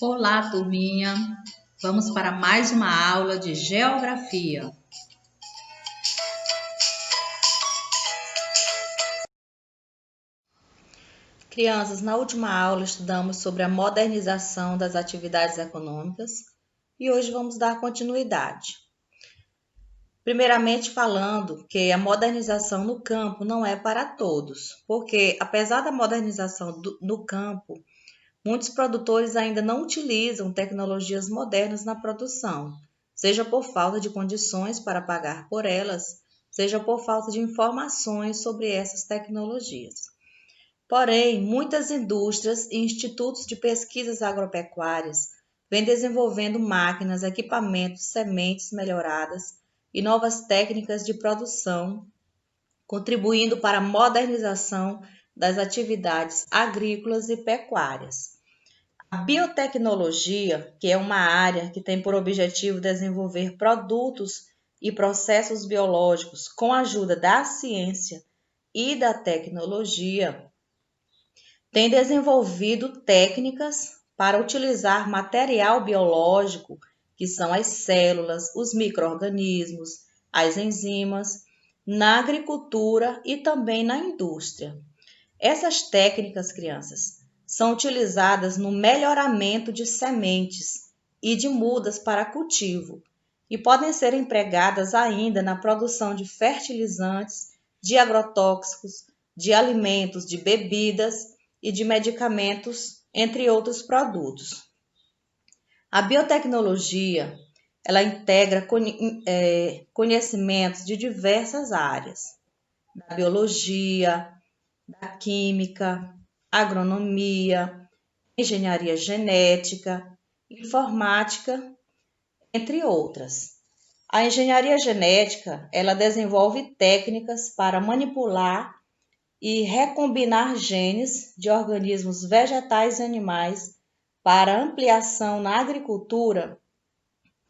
Olá, turminha! Vamos para mais uma aula de geografia. Crianças, na última aula estudamos sobre a modernização das atividades econômicas e hoje vamos dar continuidade. Primeiramente falando que a modernização no campo não é para todos, porque apesar da modernização no campo, muitos produtores ainda não utilizam tecnologias modernas na produção, seja por falta de condições para pagar por elas, seja por falta de informações sobre essas tecnologias. Porém, muitas indústrias e institutos de pesquisas agropecuárias vêm desenvolvendo máquinas, equipamentos, sementes melhoradas e novas técnicas de produção, contribuindo para a modernização das atividades agrícolas e pecuárias. A biotecnologia, que é uma área que tem por objetivo desenvolver produtos e processos biológicos com a ajuda da ciência e da tecnologia, tem desenvolvido técnicas para utilizar material biológico, que são as células, os micro-organismos, as enzimas, na agricultura e também na indústria. Essas técnicas, crianças, são utilizadas no melhoramento de sementes e de mudas para cultivo e podem ser empregadas ainda na produção de fertilizantes, de agrotóxicos, de alimentos, de bebidas e de medicamentos, entre outros produtos. A biotecnologia, ela integra conhecimentos de diversas áreas, da biologia, da química, agronomia, engenharia genética, informática, entre outras. A engenharia genética, ela desenvolve técnicas para manipular e recombinar genes de organismos vegetais e animais para ampliação na agricultura,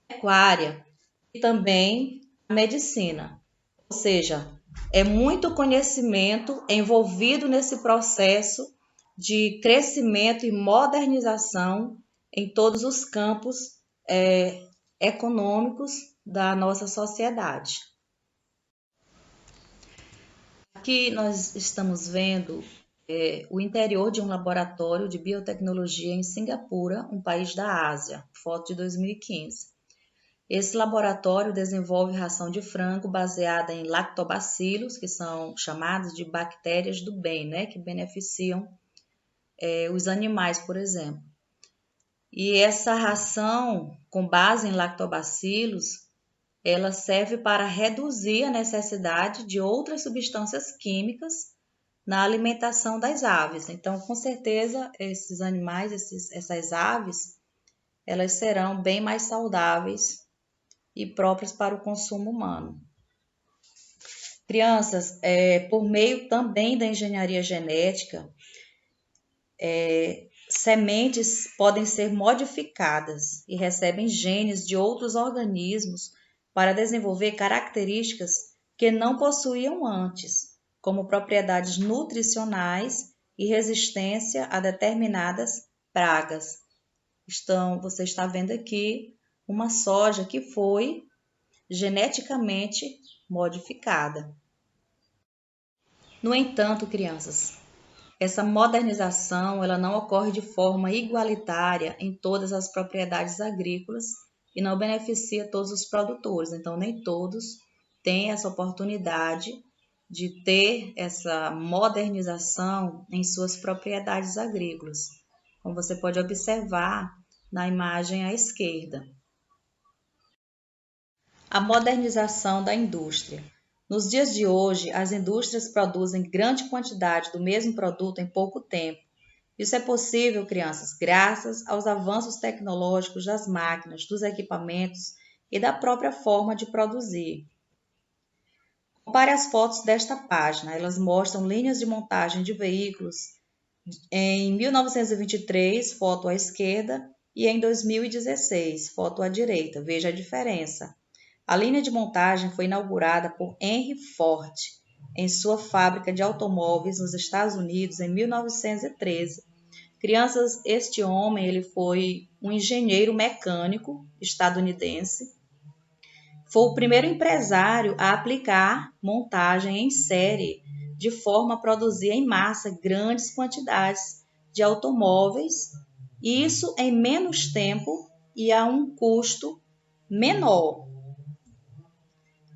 pecuária e também na medicina. Ou seja, é muito conhecimento envolvido nesse processo de crescimento e modernização em todos os campos econômicos da nossa sociedade. Aqui nós estamos vendo o interior de um laboratório de biotecnologia em Singapura, um país da Ásia, foto de 2015. Esse laboratório desenvolve ração de frango baseada em lactobacilos, que são chamados de bactérias do bem, né, que beneficiam os animais, por exemplo. E essa ração, com base em lactobacilos, ela serve para reduzir a necessidade de outras substâncias químicas na alimentação das aves. Então, com certeza, esses animais, essas aves, elas serão bem mais saudáveis e próprias para o consumo humano. Crianças, por meio também da engenharia genética, sementes podem ser modificadas e recebem genes de outros organismos para desenvolver características que não possuíam antes, como propriedades nutricionais e resistência a determinadas pragas. Você está vendo aqui uma soja que foi geneticamente modificada. No entanto, crianças, essa modernização ela não ocorre de forma igualitária em todas as propriedades agrícolas e não beneficia todos os produtores. Então, nem todos têm essa oportunidade de ter essa modernização em suas propriedades agrícolas, como você pode observar na imagem à esquerda. A modernização da indústria. Nos dias de hoje, as indústrias produzem grande quantidade do mesmo produto em pouco tempo. Isso é possível, crianças, graças aos avanços tecnológicos das máquinas, dos equipamentos e da própria forma de produzir. Compare as fotos desta página. Elas mostram linhas de montagem de veículos em 1923, foto à esquerda, e em 2016, foto à direita. Veja a diferença. A linha de montagem foi inaugurada por Henry Ford em sua fábrica de automóveis nos Estados Unidos em 1913. Crianças, este homem, ele foi um engenheiro mecânico estadunidense. Foi o primeiro empresário a aplicar montagem em série, de forma a produzir em massa grandes quantidades de automóveis, e isso em menos tempo e a um custo menor.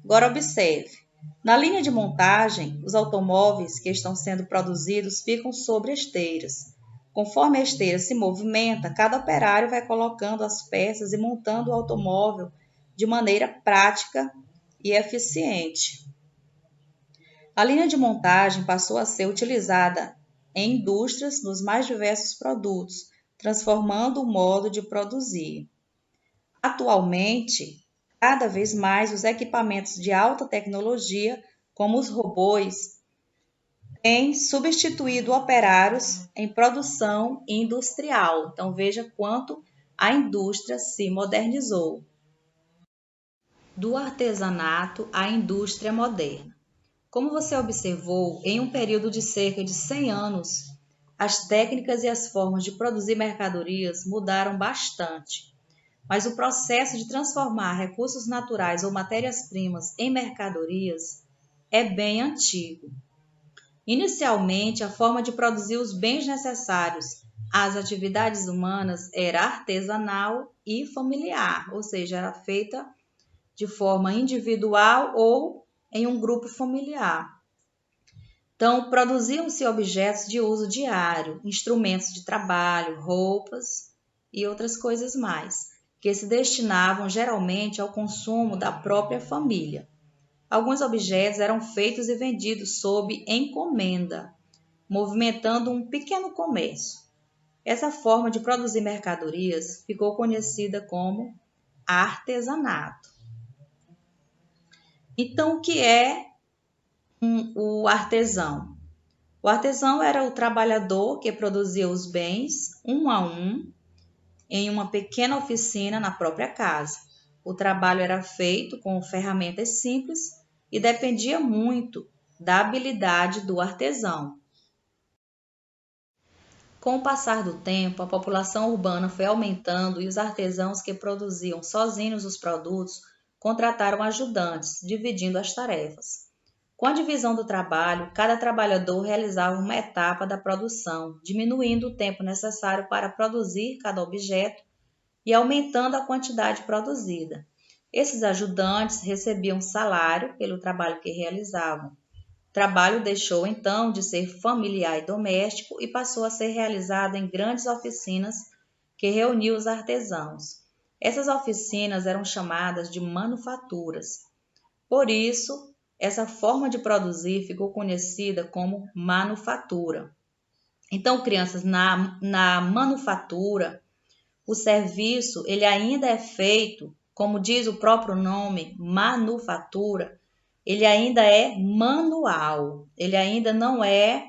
Agora observe, na linha de montagem, os automóveis que estão sendo produzidos ficam sobre esteiras. Conforme a esteira se movimenta, cada operário vai colocando as peças e montando o automóvel de maneira prática e eficiente. A linha de montagem passou a ser utilizada em indústrias nos mais diversos produtos, transformando o modo de produzir. Atualmente, cada vez mais os equipamentos de alta tecnologia, como os robôs, têm substituído operários em produção industrial. Então, veja quanto a indústria se modernizou. Do artesanato à indústria moderna. Como você observou, em um período de cerca de 100 anos, as técnicas e as formas de produzir mercadorias mudaram bastante. Mas o processo de transformar recursos naturais ou matérias-primas em mercadorias é bem antigo. Inicialmente, a forma de produzir os bens necessários às atividades humanas era artesanal e familiar, ou seja, era feita de forma individual ou em um grupo familiar. Então, produziam-se objetos de uso diário, instrumentos de trabalho, roupas e outras coisas mais, que se destinavam geralmente ao consumo da própria família. Alguns objetos eram feitos e vendidos sob encomenda, movimentando um pequeno comércio. Essa forma de produzir mercadorias ficou conhecida como artesanato. Então, o que é o artesão? O artesão era o trabalhador que produzia os bens um a um em uma pequena oficina na própria casa. O trabalho era feito com ferramentas simples e dependia muito da habilidade do artesão. Com o passar do tempo, a população urbana foi aumentando e os artesãos que produziam sozinhos os produtos contrataram ajudantes, dividindo as tarefas. Com a divisão do trabalho, cada trabalhador realizava uma etapa da produção, diminuindo o tempo necessário para produzir cada objeto e aumentando a quantidade produzida. Esses ajudantes recebiam salário pelo trabalho que realizavam. O trabalho deixou então de ser familiar e doméstico e passou a ser realizado em grandes oficinas que reuniam os artesãos. Essas oficinas eram chamadas de manufaturas. Por isso, essa forma de produzir ficou conhecida como manufatura. Então, crianças, na manufatura, o serviço ele ainda é feito, como diz o próprio nome, manufatura, ele ainda é manual, ele ainda não é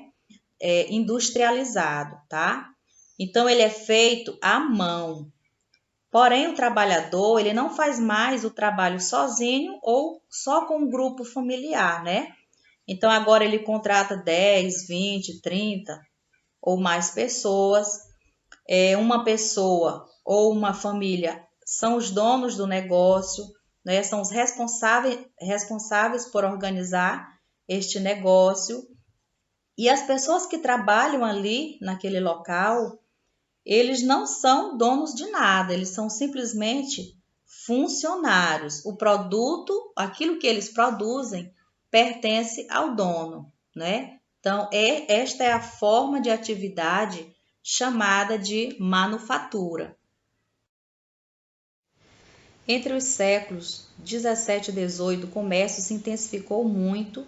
industrializado, tá? Então, ele é feito à mão. Porém, o trabalhador, ele não faz mais o trabalho sozinho ou só com um grupo familiar, né? Então, agora ele contrata 10, 20, 30 ou mais pessoas. Uma pessoa ou uma família são os donos do negócio, né? São os responsáveis por organizar este negócio. E as pessoas que trabalham ali naquele local, eles não são donos de nada, eles são simplesmente funcionários. O produto, aquilo que eles produzem, pertence ao dono, né? Então, esta é a forma de atividade chamada de manufatura. Entre os séculos 17 e 18, o comércio se intensificou muito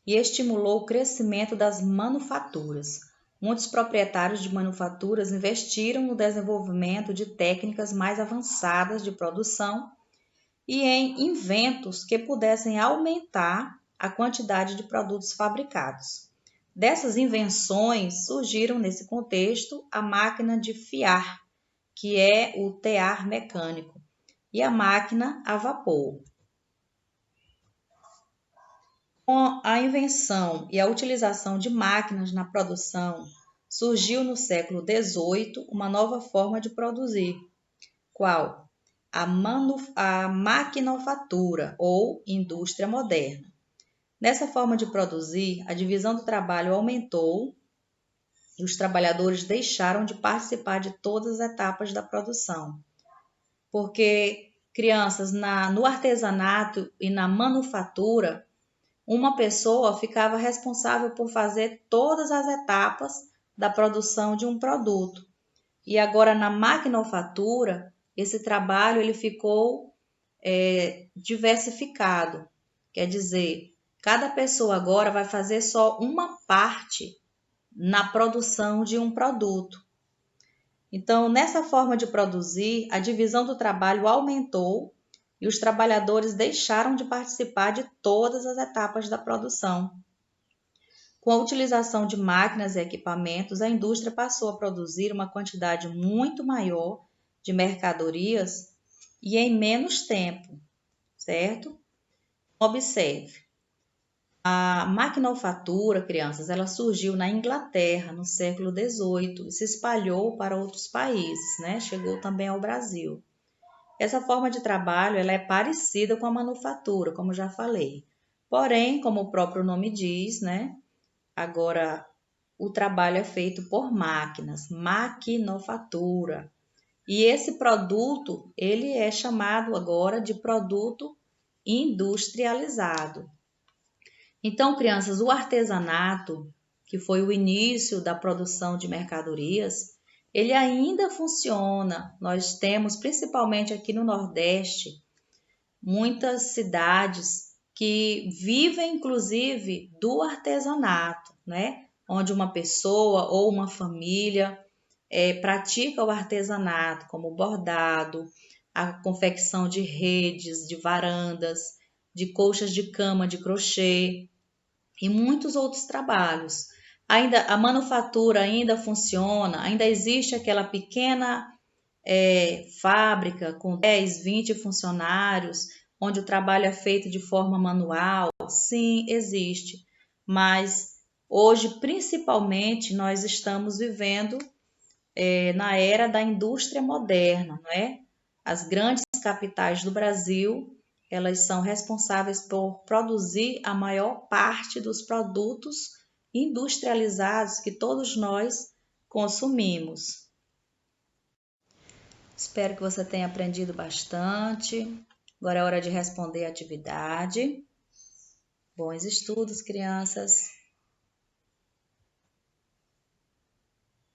e estimulou o crescimento das manufaturas. Muitos proprietários de manufaturas investiram no desenvolvimento de técnicas mais avançadas de produção e em inventos que pudessem aumentar a quantidade de produtos fabricados. Dessas invenções surgiram nesse contexto a máquina de fiar, que é o tear mecânico, e a máquina a vapor. Com a invenção e a utilização de máquinas na produção surgiu no século XVIII uma nova forma de produzir. Qual? A maquinofatura ou indústria moderna. Nessa forma de produzir, a divisão do trabalho aumentou e os trabalhadores deixaram de participar de todas as etapas da produção. Porque, crianças, no artesanato e na manufatura, uma pessoa ficava responsável por fazer todas as etapas da produção de um produto. E agora, na maquinofatura, esse trabalho ele ficou diversificado. Quer dizer, cada pessoa agora vai fazer só uma parte na produção de um produto. Então, nessa forma de produzir, a divisão do trabalho aumentou e os trabalhadores deixaram de participar de todas as etapas da produção. Com a utilização de máquinas e equipamentos, a indústria passou a produzir uma quantidade muito maior de mercadorias e em menos tempo, certo? Observe. A maquinofatura, crianças, ela surgiu na Inglaterra no século XVIII e se espalhou para outros países, né? Chegou também ao Brasil. Essa forma de trabalho ela é parecida com a manufatura, como já falei. Porém, como o próprio nome diz, né? Agora, o trabalho é feito por máquinas, maquinofatura. E esse produto, ele é chamado agora de produto industrializado. Então, crianças, o artesanato, que foi o início da produção de mercadorias, ele ainda funciona. Nós temos, principalmente aqui no Nordeste, muitas cidades que vivem, inclusive, do artesanato, né? Onde uma pessoa ou uma família pratica o artesanato, como o bordado, a confecção de redes, de varandas, de colchas de cama de crochê e muitos outros trabalhos. Ainda a manufatura ainda funciona, ainda existe aquela pequena fábrica com 10, 20 funcionários, onde o trabalho é feito de forma manual. Sim, existe, mas hoje, principalmente, nós estamos vivendo na era da indústria moderna, não é? As grandes capitais do Brasil, elas são responsáveis por produzir a maior parte dos produtos industrializados que todos nós consumimos. Espero que você tenha aprendido bastante. Agora é hora de responder a atividade. Bons estudos, crianças!